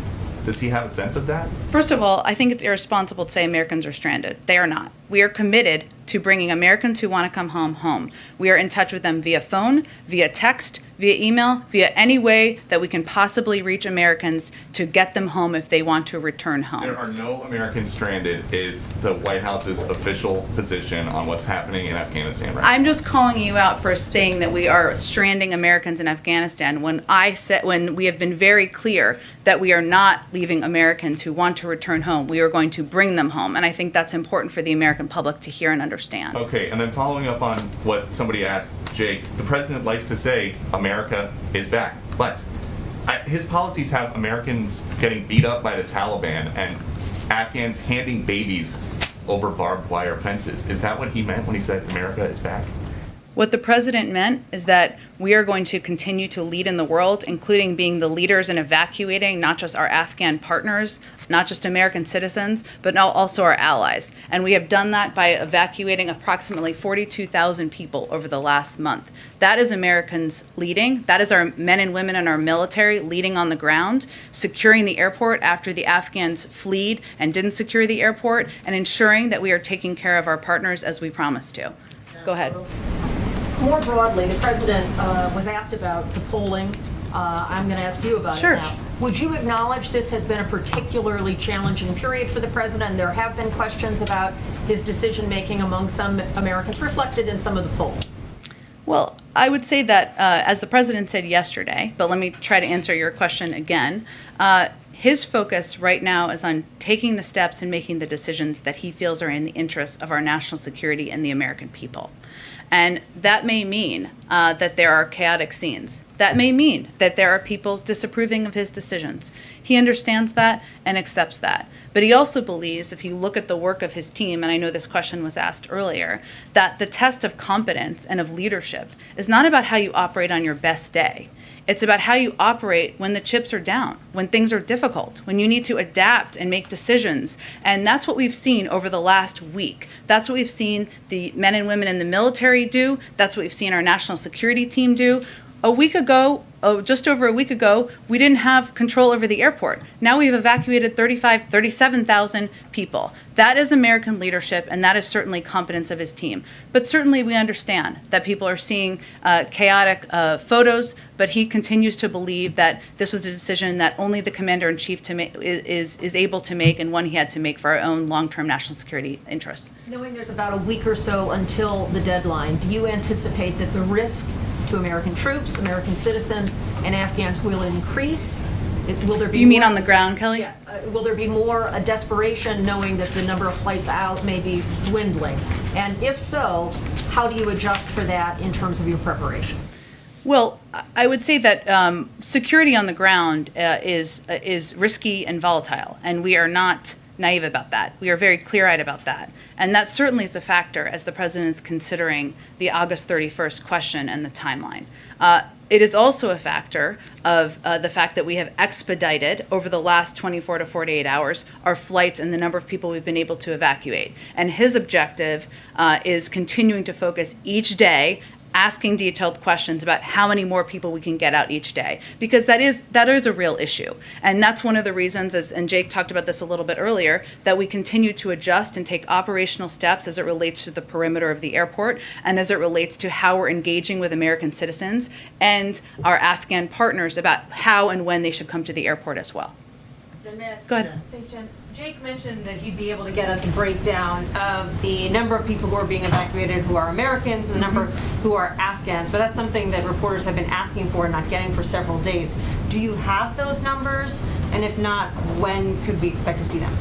Does he have a sense of that? First of all, I think it's irresponsible to say Americans are stranded. They are not. We are committed to bringing Americans who want to come home. We are in touch with them via phone, via text, via email, via any way that we can possibly reach Americans to get them home if they want to return home. There are no Americans stranded is the White House's official position on what's happening in Afghanistan right now. I'm just calling you out for saying that we are stranding Americans in Afghanistan when we have been very clear that we are not leaving Americans who want to return home. We are going to bring them home, and I think that's important for the American public to hear and understand. Okay, and then following up on what somebody asked, Jake, the president likes to say America is back, but his policies have Americans getting beat up by the Taliban and Afghans handing babies over barbed wire fences. Is that what he meant when he said America is back? What the president meant is that we are going to continue to lead in the world, including being the leaders in evacuating not just our Afghan partners, not just American citizens, but also our allies. And we have done that by evacuating approximately 42,000 people over the last month. That is Americans leading. That is our men and women in our military leading on the ground, securing the airport after the Afghans fled and didn't secure the airport, and ensuring that we are taking care of our partners as we promised to. Go ahead. More broadly, the president was asked about the polling. I'm going to ask you about it now. Would you acknowledge this has been a particularly challenging period for the president? There have been questions about his decision-making among some Americans, reflected in some of the polls. Well, I would say that, as the president said yesterday, but let me try to answer your question again, his focus right now is on taking the steps and making the decisions that he feels are in the interests of our national security and the American people. And that may mean that there are chaotic scenes. That may mean that there are people disapproving of his decisions. He understands that and accepts that. But he also believes, if you look at the work of his team, and I know this question was asked earlier, that the test of competence and of leadership is not about how you operate on your best day. It's about how you operate when the chips are down, when things are difficult, when you need to adapt and make decisions. And that's what we've seen over the last week. That's what we've seen the men and women in the military do. That's what we've seen our national security team do. A week ago, just over a week ago, we didn't have control over the airport. Now we've evacuated 37,000 people. That is American leadership, and that is certainly competence of his team. But certainly we understand that people are seeing chaotic photos, but he continues to believe that this was a decision that only the commander-in-chief is able to make, and one he had to make for our own long-term national security interests. Knowing there's about a week or so until the deadline, do you anticipate that the risk to American troops, American citizens, and Afghans will increase? Will there be You mean more, on the ground, Kelly? Yes. Will there be more desperation knowing that the number of flights out may be dwindling? And if so, how do you adjust for that in terms of your preparation? Well, I would say that security on the ground is risky and volatile, and we are not naive about that. We are very clear-eyed about that. And that certainly is a factor as the president is considering the August 31st question and the timeline. It is also a factor of the fact that we have expedited over the last 24 to 48 hours our flights and the number of people we've been able to evacuate. And his objective is continuing to focus each day asking detailed questions about how many more people we can get out each day, because that is a real issue. And that's one of the reasons, and Jake talked about this a little bit earlier, that we continue to adjust and take operational steps as it relates to the perimeter of the airport and as it relates to how we're engaging with American citizens and our Afghan partners about how and when they should come to the airport as well. Go ahead. Thanks, Jen. Jake mentioned that he'd be able to get us a breakdown of the number of people who are being evacuated who are Americans and the number who are Afghans, but that's something that reporters have been asking for and not getting for several days. Do you have those numbers? And if not, when could we expect to see them?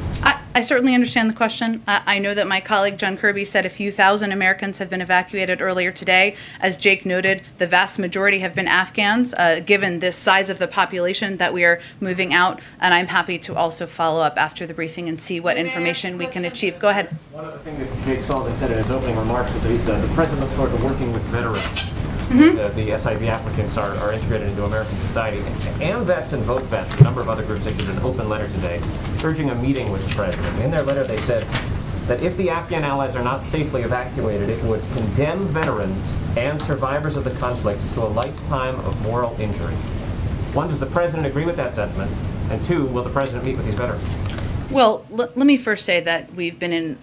I certainly understand the question. I know that my colleague John Kirby said a few thousand Americans have been evacuated earlier today. As Jake noted, the vast majority have been Afghans, given this size of the population that we are moving out. And I'm happy to also follow up after the briefing and see what information we can achieve. Go ahead. One other thing that Jake Sullivan said in his opening remarks is that the president looks forward to working with veterans. The SIV applicants are integrated into American society. AMVETS and Vote Vets, a number of other groups, issued an open letter today urging a meeting with the president. In their letter, they said that if the Afghan allies are not safely evacuated, it would condemn veterans and survivors of the conflict to a lifetime of moral injury. One, does the president agree with that sentiment? And two, will the president meet with these veterans? Well, let me first say that we've been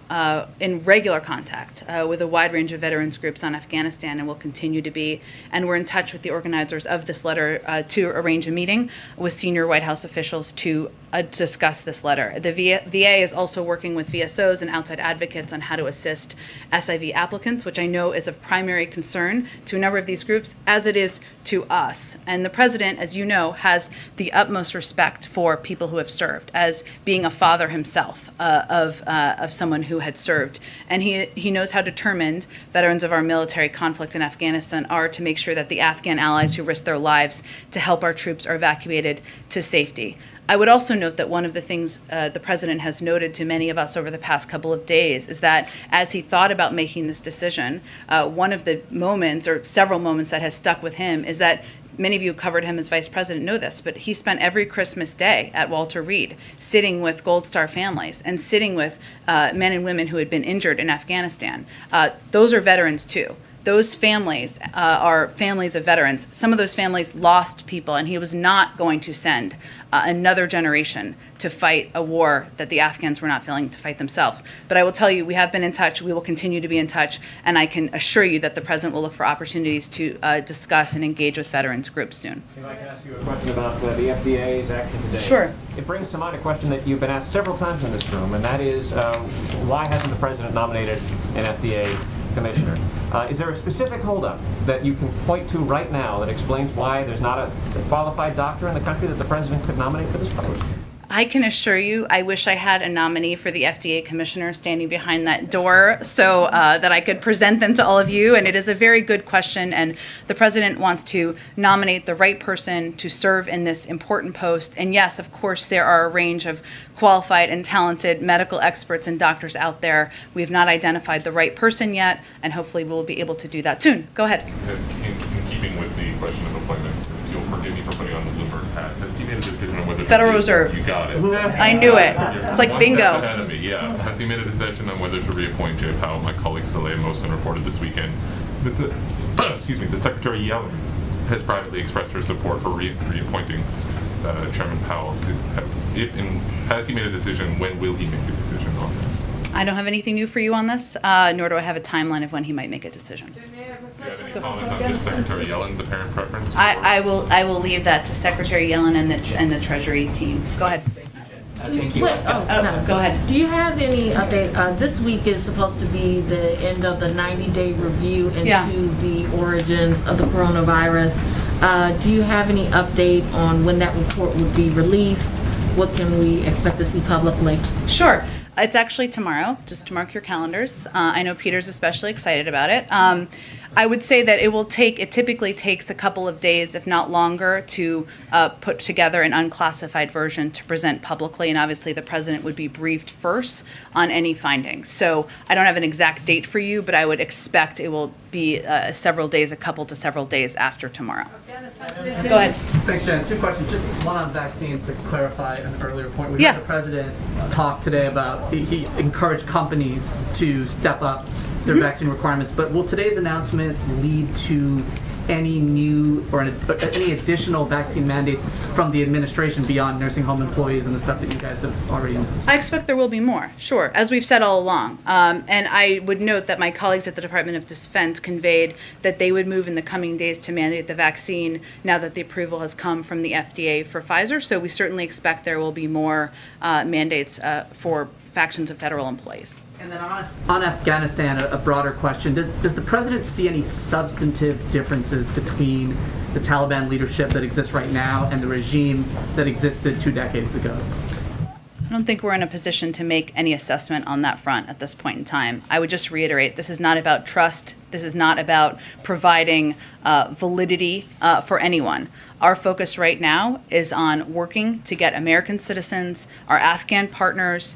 in regular contact with a wide range of veterans groups on Afghanistan and will continue to be. And we're in touch with the organizers of this letter to arrange a meeting with senior White House officials to discuss this letter. The VA is also working with VSOs and outside advocates on how to assist SIV applicants, which I know is of primary concern to a number of these groups, as it is to us. And the president, as you know, has the utmost respect for people who have served, as being a father himself of someone who had served. And he knows how determined veterans of our military conflict in Afghanistan are to make sure that the Afghan allies who risk their lives to help our troops are evacuated to safety. I would also note that one of the things the president has noted to many of us over the past couple of days is that as he thought about making this decision, one of the moments or several moments that has stuck with him is that many of you who covered him as vice president know this, but he spent every Christmas day at Walter Reed sitting with Gold Star families and sitting with men and women who had been injured in Afghanistan. Those are veterans too. Those families are families of veterans. Some of those families lost people, and he was not going to send another generation to fight a war that the Afghans were not willing to fight themselves. But I will tell you, we have been in touch. We will continue to be in touch, and I can assure you that the president will look for opportunities to discuss and engage with veterans groups soon. If I can ask you a question about the FDA's action today. Sure. It brings to mind a question that you've been asked several times in this room, and that is why hasn't the president nominated an FDA commissioner? Is there a specific holdup that you can point to right now that explains why there's not a qualified doctor in the country that the president could nominate for this post? I can assure you, I wish I had a nominee for the FDA commissioner standing behind that door so that I could present them to all of you. And it is a very good question. And the president wants to nominate the right person to serve in this important post. And yes, of course, there are a range of qualified and talented medical experts and doctors out there. We have not identified the right person yet, and hopefully we'll be able to do that soon. Go ahead. In keeping with the question of appointments, if you'll forgive me for putting on the Bloomberg hat, has he made a decision on whether Federal Reserve. You got it. I knew it. It's like One bingo. step ahead of me, yeah. Has he made a decision on whether to reappoint Jay Powell? My colleague Sullivan Mosen reported this weekend that that Secretary Yellen has privately expressed her support for reappointing Chairman Powell. Has he made a decision? When will he make a decision on that? I don't have anything new for you on this, nor do I have a timeline of when he might make a decision. Do you have any comments on just Secretary Yellen's apparent preference? I will leave that to Secretary Yellen and the Treasury team. Go ahead. Thank you. Go ahead. Do you have any update? This week is supposed to be the end of the 90-day review into the origins of the coronavirus. Do you have any update on when that report would be released? What can we expect to see publicly? Sure. It's actually tomorrow, just to mark your calendars. I know Peter's especially excited about it. I would say that it typically takes a couple of days, if not longer, to put together an unclassified version to present publicly, and obviously the president would be briefed first on any findings. So I don't have an exact date for you, but I would expect it will be a couple to several days after tomorrow. Go ahead. Thanks, Jen. Two questions. Just one on vaccines to clarify an earlier point. We Yeah. heard the president talk today about he encouraged companies to step up their vaccine requirements. But will today's announcement lead to any new or any additional vaccine mandates from the administration beyond nursing home employees and the stuff that you guys have already announced? I expect there will be more, sure, as we've said all along. And I would note that my colleagues at the Department of Defense conveyed that they would move in the coming days to mandate the vaccine now that the approval has come from the FDA for Pfizer. So we certainly expect there will be more mandates for factions of federal employees. And then on Afghanistan, a broader question. Does the president see any substantive differences between the Taliban leadership that exists right now and the regime that existed 2 decades ago? I don't think we're in a position to make any assessment on that front at this point in time. I would just reiterate, this is not about trust. This is not about providing validity for anyone. Our focus right now is on working to get American citizens, our Afghan partners,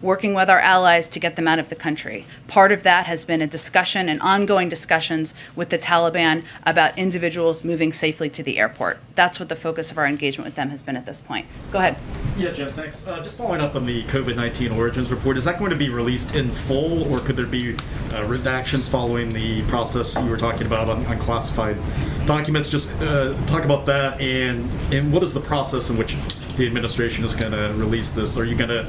working with our allies to get them out of the country. Part of that has been a discussion and ongoing discussions with the Taliban about individuals moving safely to the airport. That's what the focus of our engagement with them has been at this point. Go ahead. Yeah, Jen, thanks. Just following up on the COVID-19 origins report, is that going to be released in full, or could there be redactions following the process you were talking about on classified documents? Just talk about that, and what is the process in which the administration is going to release this? Are you going to,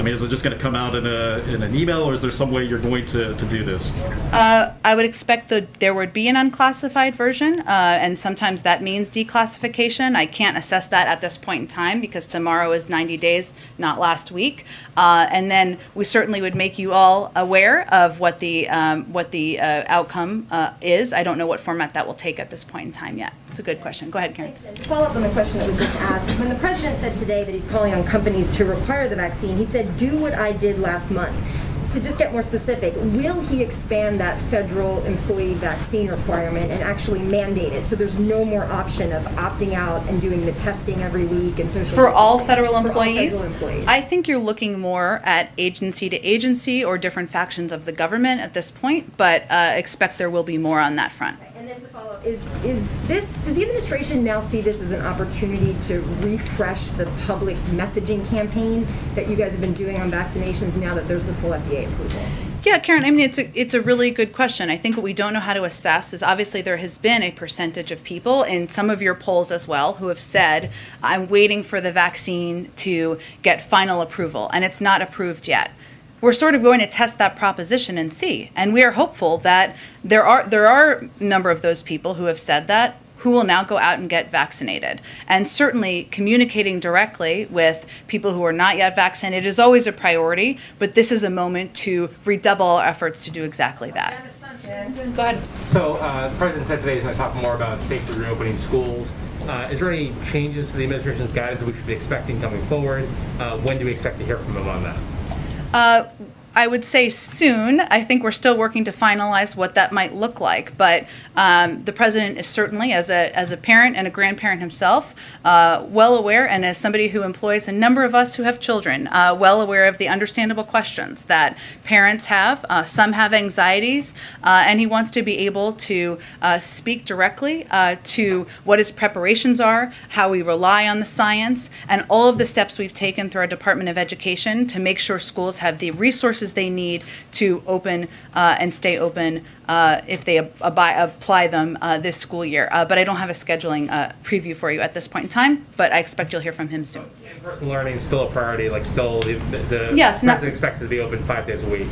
is it just going to come out in an email, or is there some way you're going to do this? I would expect that there would be an unclassified version, and sometimes that means declassification. I can't assess that at this point in time because tomorrow is 90 days, not last week. And then we certainly would make you all aware of what the outcome is. I don't know what format that will take at this point in time yet. It's a good question. Go ahead, Karen. To follow up on the question that was just asked, when the president said today that he's calling on companies to require the vaccine, he said, do what I did last month. To just get more specific, will he expand that federal employee vaccine requirement and actually mandate it so there's no more option of opting out and doing the testing every week and social For all federal for all employees? federal employees? I think you're looking more at agency to agency or different factions of the government at this point, but expect there will be more on that front. And then to follow up, does the administration now see this as an opportunity to refresh the public messaging campaign that you guys have been doing on vaccinations now that there's the full FDA approval? Yeah, Karen, it's a really good question. I think what we don't know how to assess is obviously there has been a percentage of people in some of your polls as well who have said, I'm waiting for the vaccine to get final approval, and it's not approved yet. We're sort of going to test that proposition and see. And we are hopeful that there are a number of those people who have said that who will now go out and get vaccinated. And certainly communicating directly with people who are not yet vaccinated is always a priority, but this is a moment to redouble our efforts to do exactly that. Go ahead. So the president said today he's going to talk more about safely reopening schools. Is there any changes to the administration's guidance that we should be expecting coming forward? When do we expect to hear from them on that? I would say soon. I think we're still working to finalize what that might look like, but the president is certainly, as a parent and a grandparent himself, well aware, and as somebody who employs a number of us who have children, well aware of the understandable questions that parents have. Some have anxieties, and he wants to be able to speak directly to what his preparations are, how we rely on the science, and all of the steps we've taken through our Department of Education to make sure schools have the resources they need to open and stay open if they apply them this school year. But I don't have a scheduling preview for you at this point in time, but I expect you'll hear from him soon. In-person learning is still a priority, like still the Yes, president expects it to be open 5 days a week.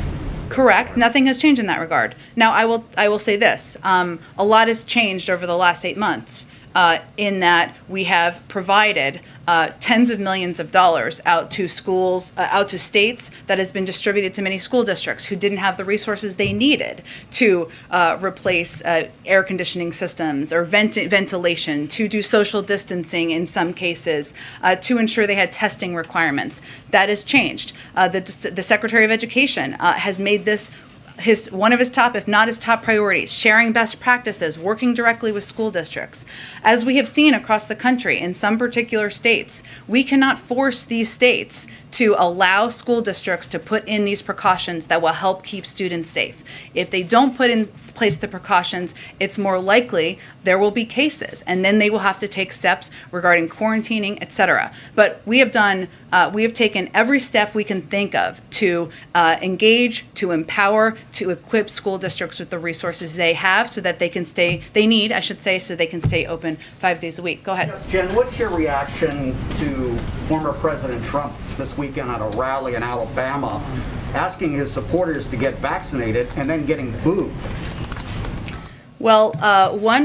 Correct. Nothing has changed in that regard. Now, I will say this. A lot has changed over the last 8 months in that we have provided tens of millions of dollars out to schools, out to states, that has been distributed to many school districts who didn't have the resources they needed to replace air conditioning systems or ventilation, to do social distancing in some cases, to ensure they had testing requirements. That has changed. The Secretary of Education has made this one of his top, if not his top priorities, sharing best practices, working directly with school districts. As we have seen across the country in some particular states, we cannot force these states to allow school districts to put in these precautions that will help keep students safe. If they don't put in place the precautions, it's more likely there will be cases, and then they will have to take steps regarding quarantining, etc. But we have taken every step we can think of to engage, to empower, to equip school districts with the resources they have so that they can stay open 5 days a week. Go ahead. Yes, Jen, what's your reaction to former President Trump this weekend at a rally in Alabama asking his supporters to get vaccinated and then getting booed? Well,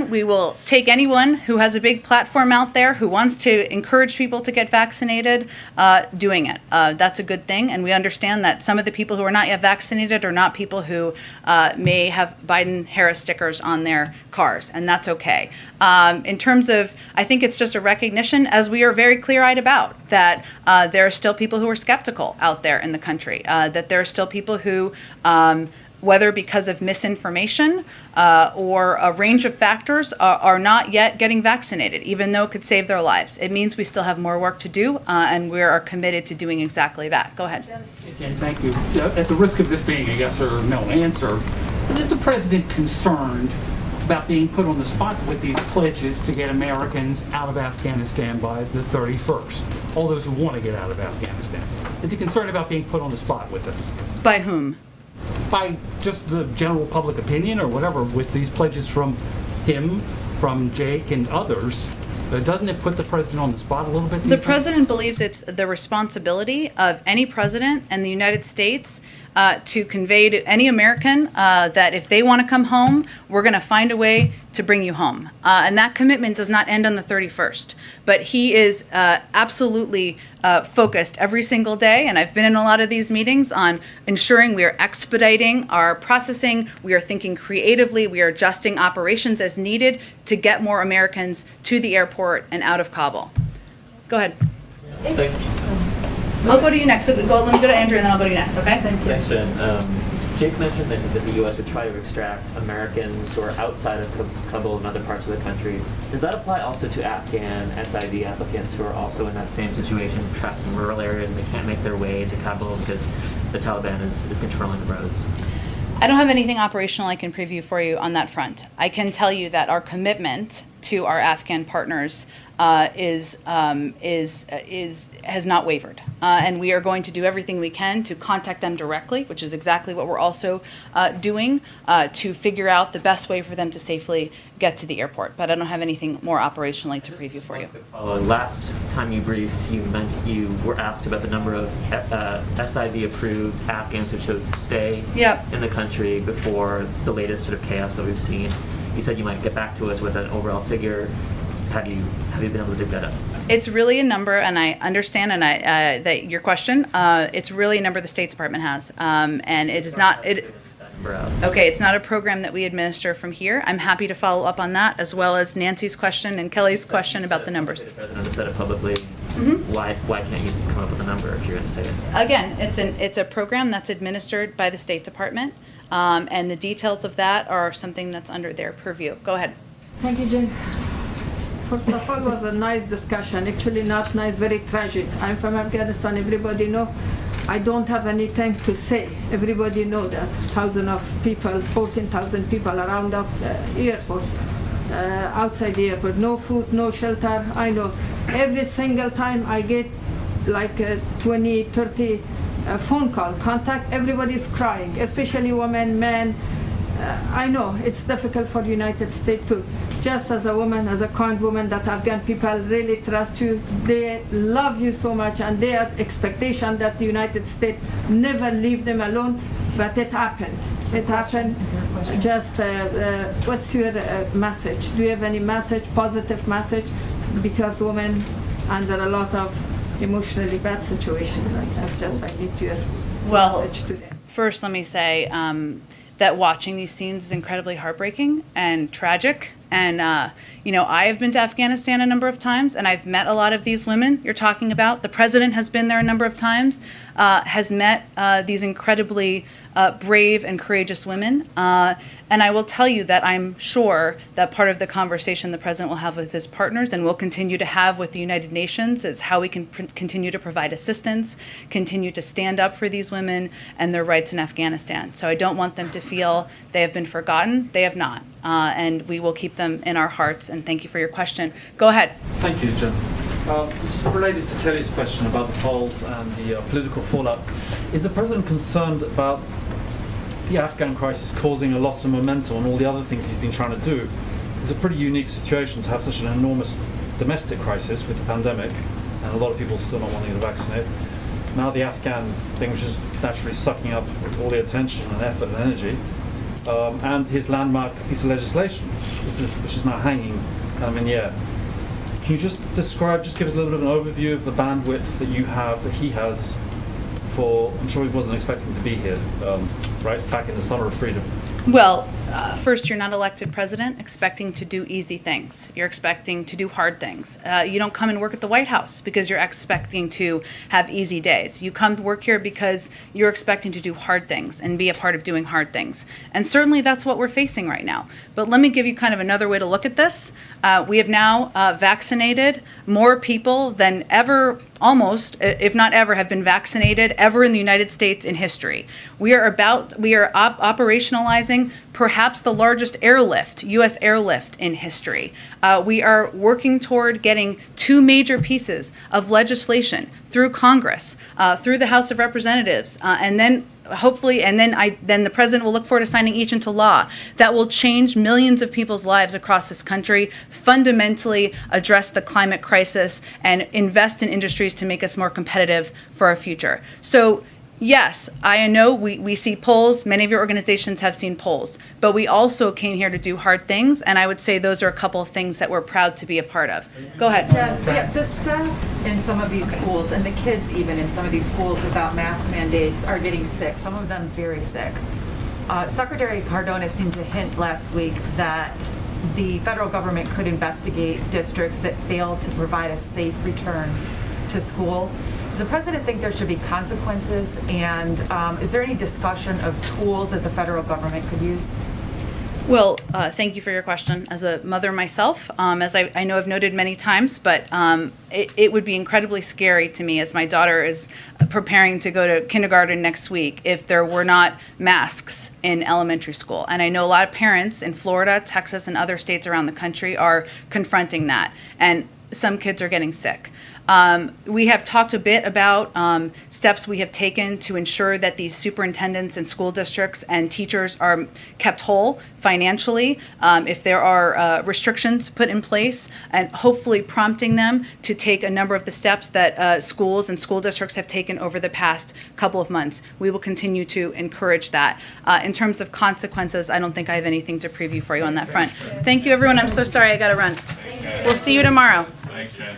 we will take anyone who has a big platform out there who wants to encourage people to get vaccinated, doing it. That's a good thing, and we understand that some of the people who are not yet vaccinated are not people who may have Biden-Harris stickers on their cars, and that's okay. In terms of, I think it's just a recognition, as we are very clear-eyed about, that there are still people who are skeptical out there in the country, that there are still people who whether because of misinformation or a range of factors, are not yet getting vaccinated, even though it could save their lives. It means we still have more work to do, and we are committed to doing exactly that. Go ahead. Jen, thank you. At the risk of this being a yes or no answer, is the president concerned about being put on the spot with these pledges to get Americans out of Afghanistan by the 31st? All those who want to get out of Afghanistan. Is he concerned about being put on the spot with this? By whom? By just the general public opinion or whatever, with these pledges from him, from Jake and others. Doesn't it put the president on the spot a little bit? The president believes it's the responsibility of any president and the United States to convey to any American that if they want to come home, we're going to find a way to bring you home. And that commitment does not end on the 31st. But he is absolutely focused every single day, and I've been in a lot of these meetings, on ensuring we are expediting our processing, we are thinking creatively, we are adjusting operations as needed to get more Americans to the airport and out of Kabul. Go ahead. I'll go to you next. So let me go to Andrew, and then I'll go to you next, okay? Thanks, Jen. Jake mentioned that the U.S. would try to extract Americans who are outside of Kabul and other parts of the country. Does that apply also to Afghan SIV applicants who are also in that same situation, trapped in rural areas, and they can't make their way to Kabul because the Taliban is controlling the roads? I don't have anything operational I can preview for you on that front. I can tell you that our commitment to our Afghan partners has not wavered, and we are going to do everything we can to contact them directly, which is exactly what we're also doing, to figure out the best way for them to safely get to the airport. But I don't have anything more operationally to preview for you. Last time you briefed, you were asked about the number of SIV-approved Afghans who chose to stay in the country before the latest sort of chaos that we've seen. You said you might get back to us with an overall figure. Have you been able to dig that up? It's really a number, and I understand that your question. It's really a number the State Department has, and it is not. number out? Okay, it's not a program that we administer from here. I'm happy to follow up on that, as well as Nancy's question and Kelly's question about the numbers. The president has said it publicly. Why can't you come up with a number if you're going to say it? Again, it's a program that's administered by the State Department, and the details of that are something that's under their purview. Go ahead. Thank you, Jen. First of all, it was a nice discussion. Actually, not nice, very tragic. I'm from Afghanistan. Everybody know. I don't have anything to say. Everybody know that. Thousands of people, 14,000 people around the airport, outside the airport. No food, no shelter. I know. Every single time I get like 20, 30 phone call, contact, everybody's crying, especially women, men. I know it's difficult for the United States too. Just as a woman, as a kind woman, that Afghan people really trust you. They love you so much, and they have expectation that the United States never leave them alone. But it happened. It happened. Just what's your message? Do you have any message, positive message? Because women under a lot of emotionally bad situation like that. Just I need your message to them. First, let me say that watching these scenes is incredibly heartbreaking and tragic. And, I have been to Afghanistan a number of times, and I've met a lot of these women you're talking about. The president has been there a number of times, has met these incredibly brave and courageous women. And I will tell you that I'm sure that part of the conversation the president will have with his partners and will continue to have with the United Nations is how we can continue to provide assistance, continue to stand up for these women and their rights in Afghanistan. So I don't want them to feel they have been forgotten. They have not. And we will keep them in our hearts. And thank you for your question. Go ahead. Thank you, Jen. This is related to Kelly's question about the polls and the political fallout. Is the president concerned about the Afghan crisis causing a loss of momentum on all the other things he's been trying to do? It's a pretty unique situation to have such an enormous domestic crisis with the pandemic and a lot of people still not wanting to vaccinate. Now the Afghan thing, which is naturally sucking up all the attention and effort and energy, and his landmark piece of legislation, which is now hanging in the air. Can you just give us a little bit of an overview of the bandwidth that you have, that he has for, I'm sure he wasn't expecting to be here, right, back in the summer of freedom. Well, first, you're not elected president expecting to do easy things. You're expecting to do hard things. You don't come and work at the White House because you're expecting to have easy days. You come to work here because you're expecting to do hard things and be a part of doing hard things. And certainly that's what we're facing right now. But let me give you kind of another way to look at this. We have now vaccinated more people than ever, almost, if not ever, have been vaccinated ever in the United States in history. We are operationalizing perhaps the largest airlift, U.S. airlift in history. We are working toward getting two major pieces of legislation through Congress, through the House of Representatives, and then hopefully, then the president will look forward to signing each into law that will change millions of people's lives across this country, fundamentally address the climate crisis, and invest in industries to make us more competitive for our future. So, yes, I know we see polls. Many of your organizations have seen polls, but we also came here to do hard things, and I would say those are a couple of things that we're proud to be a part of. Go ahead. Yeah, the staff in some of these schools, and the kids even in some of these schools without mask mandates, are getting sick, some of them very sick. Secretary Cardona seemed to hint last week that the federal government could investigate districts that fail to provide a safe return to school. Does the president think there should be consequences, and is there any discussion of tools that the federal government could use? Well, thank you for your question. As a mother myself, as I know I've noted many times, but it would be incredibly scary to me as my daughter is preparing to go to kindergarten next week if there were not masks in elementary school. And I know a lot of parents in Florida, Texas, and other states around the country are confronting that. And some kids are getting sick. We have talked a bit about steps we have taken to ensure that these superintendents and school districts and teachers are kept whole financially, if there are restrictions put in place, and hopefully prompting them to take a number of the steps that schools and school districts have taken over the past couple of months. We will continue to encourage that. In terms of consequences, I don't think I have anything to preview for you on that front. Thank you, everyone. I'm so sorry I got to run. We'll see you tomorrow. Thanks, Jen.